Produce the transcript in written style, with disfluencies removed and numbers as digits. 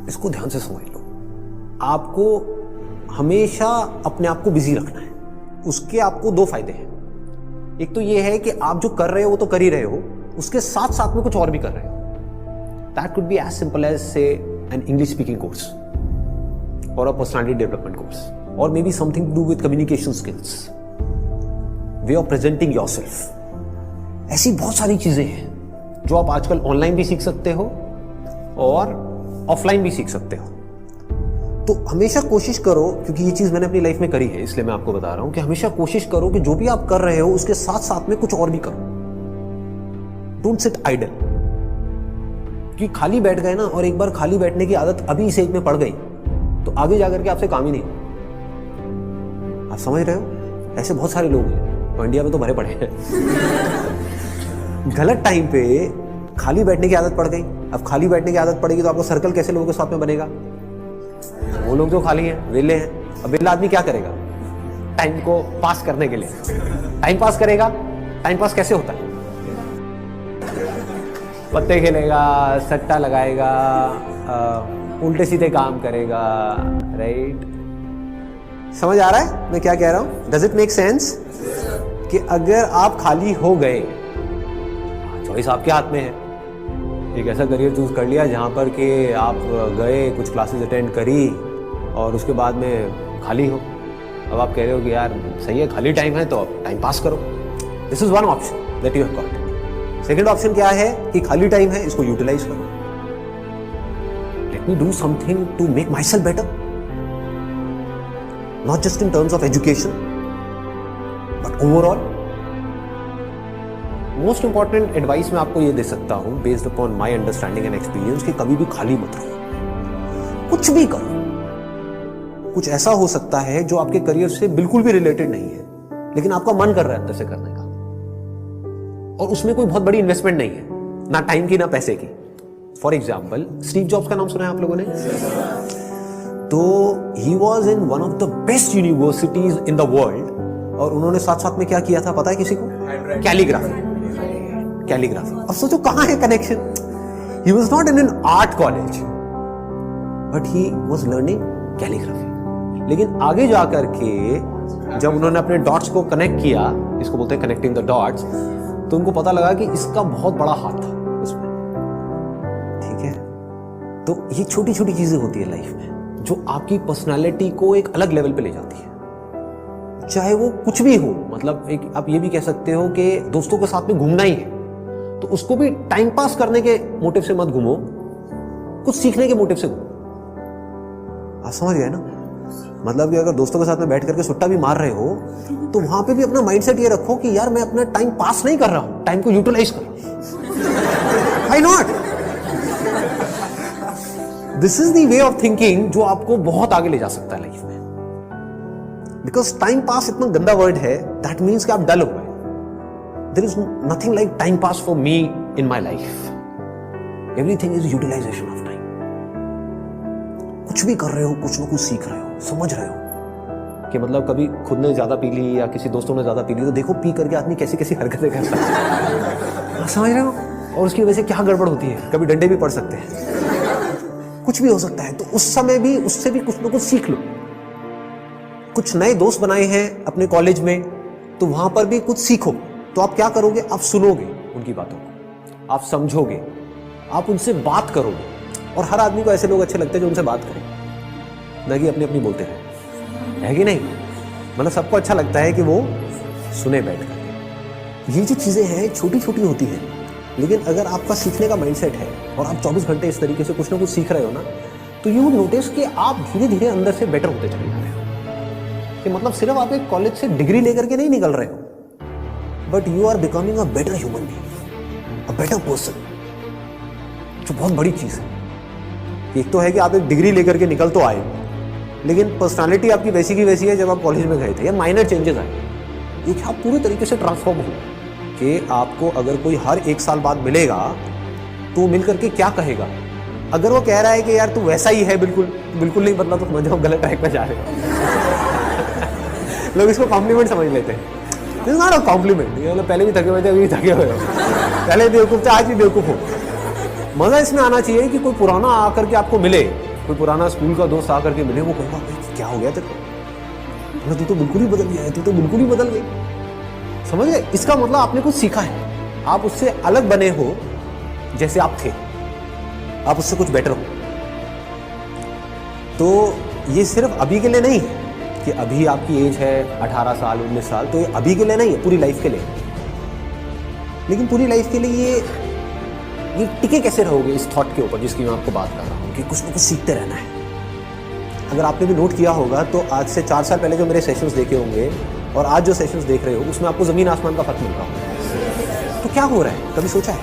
इसको ध्यान से समझ लो। आपको हमेशा अपने आप को बिजी रखना है। उसके आपको दो फायदे हैं। एक तो ये है कि आप जो कर रहे हो वो तो कर ही रहे हो, उसके साथ साथ में कुछ और भी कर रहे हो। That could be as simple as say an English speaking course और अ पर्सनालिटी डेवलपमेंट कोर्स, और may be something to do with communication skills, way of presenting yourself. ऐसी बहुत सारी चीजें हैं जो आप आजकल ऑनलाइन भी सीख सकते हो और ऑफलाइन भी सीख सकते हो। तो हमेशा कोशिश करो, क्योंकि ये चीज मैंने अपनी लाइफ में करी है इसलिए मैं आपको बता रहा हूं कि हमेशा कोशिश करो कि जो भी आप कर रहे हो उसके साथ साथ में कुछ और भी करो। Don't sit idle. कि खाली बैठ गए ना, और एक बार खाली बैठने की आदत अभी इस एज में पड़ गई तो आगे जाकर के आपसे काम ही नहीं। आप समझ रहे हो? ऐसे बहुत सारे लोग हैं और इंडिया में तो भरे पड़े हैं। गलत टाइम पे खाली बैठने की आदत पड़ गई। अब खाली बैठने की आदत पड़ेगी तो आपको सर्कल कैसे लोगों के साथ में बनेगा? वो लोग जो खाली हैं, वेले हैं। अब वेला आदमी क्या करेगा टाइम को पास करने के लिए? टाइम पास करेगा। टाइम पास कैसे होता है? पत्ते खेलेगा, सट्टा लगाएगा, उल्टे सीधे काम करेगा। राइट? समझ आ रहा है मैं क्या कह रहा हूं? Does it make sense? कि अगर आप खाली हो गए, चॉइस आपके हाथ में है। एक ऐसा करियर चूज कर लिया जहां पर कि आप गए, कुछ क्लासेस अटेंड करी और उसके बाद में खाली हो। अब आप कह रहे हो कि यार सही है, खाली टाइम है तो अब टाइम पास करो। This is one option that you have got. Second option क्या है कि खाली टाइम है, इसको यूटिलाइज करो। Let me do something to make myself better, not just in terms of education but overall. Most important advice मैं आपको ये दे सकता हूं based upon my understanding and experience कि कभी भी खाली मत रहो, कुछ भी करो। कुछ ऐसा हो सकता है जो आपके करियर से बिल्कुल भी रिलेटेड नहीं है लेकिन आपका मन कर रहा है अंदर से करने का, और उसमें कोई बहुत बड़ी इन्वेस्टमेंट नहीं है, ना टाइम की ना पैसे की। फॉर एग्जाम्पल, स्टीव जॉब्स का नाम सुना है आप लोगों ने? तो he was in one of the best universities in the world, और उन्होंने साथ साथ में क्या किया था पता है किसी को? कैलीग्राफी। कैलीग्राफी। अब सोचो कहां है connection? He was not in an art college but he was learning calligraphy. लेकिन आगे जाकर के जब उन्होंने अपने डॉट्स को कनेक्ट किया, इसको बोलते हैं कनेक्टिंग द डॉट्स, तो उनको पता लगा कि इसका बहुत बड़ा हाथ था उसमें। ठीक है? तो ये छोटी छोटी चीजें होती है लाइफ में जो आपकी पर्सनालिटी को एक अलग लेवल पे ले जाती है, चाहे वो कुछ भी हो। मतलब एक आप ये भी कह सकते हो कि दोस्तों के साथ में घूमना ही है तो उसको भी टाइम पास करने के मोटिव से मत घूमो, कुछ सीखने के मोटिव से घूमो। आप समझ गए ना? मतलब कि अगर दोस्तों के साथ में बैठ करके सुट्टा भी मार रहे हो तो वहां पे भी अपना माइंडसेट ये रखो कि यार मैं अपना टाइम पास नहीं कर रहा हूं, टाइम को यूटिलाइज कर रहा हूं। Why not? This is the way of thinking जो आपको बहुत आगे ले जा सकता है लाइफ में। बिकॉज टाइम पास इतना गंदा वर्ड है, दैट मीन्स कि आप डल हो गए। There is nothing like time pass for me in my life. Everything is utilization of time. कुछ भी कर रहे हो, कुछ ना कुछ सीख रहे हो, समझ रहे हो कि मतलब कभी खुद ने ज्यादा पी ली या किसी दोस्तों ने ज्यादा पी ली तो देखो पी करके आदमी कैसी कैसी हरकतें करता है। समझ रहे हो? और उसकी वजह से क्या गड़बड़ होती है, कभी डंडे भी पड़ सकते हैं, कुछ भी हो सकता है। तो उस समय भी उससे भी कुछ ना कुछ सीख लो। कुछ नए दोस्त बनाए हैं अपने कॉलेज में तो वहां पर भी कुछ सीखो। तो आप क्या करोगे? आप सुनोगे उनकी बातों को, आप समझोगे, आप उनसे बात करोगे। और हर आदमी को ऐसे लोग अच्छे लगते हैं जो उनसे बात करें, ना कि अपनी अपनी बोलते रहे, है कि नहीं? मतलब सबको अच्छा लगता है कि वो सुने बैठ कर। ये जो चीजें हैं छोटी छोटी होती हैं, लेकिन अगर आपका सीखने का माइंडसेट है और आप 24 घंटे इस तरीके से कुछ ना कुछ सीख रहे हो ना, तो यू वुड नोटिस कि आप धीरे धीरे अंदर से बेटर होते चले जा रहे हो। कि मतलब सिर्फ आप एक कॉलेज से डिग्री लेकर के नहीं निकल रहे हो, but you are becoming a better human being, a better person, जो बहुत बड़ी चीज है। एक तो है कि आप एक डिग्री लेकर के निकल तो आए, लेकिन पर्सनालिटी आपकी वैसी की वैसी है जब आप कॉलेज में गए थे, या माइनर चेंजेस आए। एक आप पूरे तरीके से ट्रांसफॉर्म हो कि आपको अगर कोई हर 1 साल बाद मिलेगा तो मिल करके क्या कहेगा? अगर वो कह रहा है कि यार तू वैसा ही है, बिल्कुल बिल्कुल नहीं बदला, तो समझ जाओ गलत ट्रैक पे जा रहे हो। लोग इसको कॉम्प्लीमेंट समझ लेते हैं। This is not a compliment. मतलब पहले भी थके हुए थे, अभी भी थके हुए हो, पहले बेवकूफ थे, आज भी बेवकूफ हो। मजा इसमें आना चाहिए कि कोई पुराना आकर के आपको मिले कोई पुराना स्कूल का दोस्त आकर के मिले, वो कहेगा भाई क्या हो गया तेरे को, तू तो बिल्कुल ही बदल गया है, तू तो बिल्कुल ही बदल गई। समझ गए? इसका मतलब आपने कुछ सीखा है, आप उससे अलग बने हो जैसे आप थे, आप उससे कुछ बेटर हो। तो ये सिर्फ अभी के लिए नहीं है कि अभी आपकी एज है 18 साल 19 साल, तो ये अभी के लिए नहीं है, पूरी लाइफ के लिए। लेकिन पूरी लाइफ के लिए ये टिके कैसे रहोगे इस थॉट के ऊपर जिसकी मैं आपको बात कर रहा हूँ कि कुछ ना कुछ सीखते रहना है। अगर आपने भी नोट किया होगा तो आज से 4 साल पहले जो मेरे सेशंस देखे होंगे और आज जो सेशंस देख रहे हो उसमें आपको ज़मीन आसमान का फर्क मिल रहा होगा। तो क्या हो रहा है, कभी सोचा है?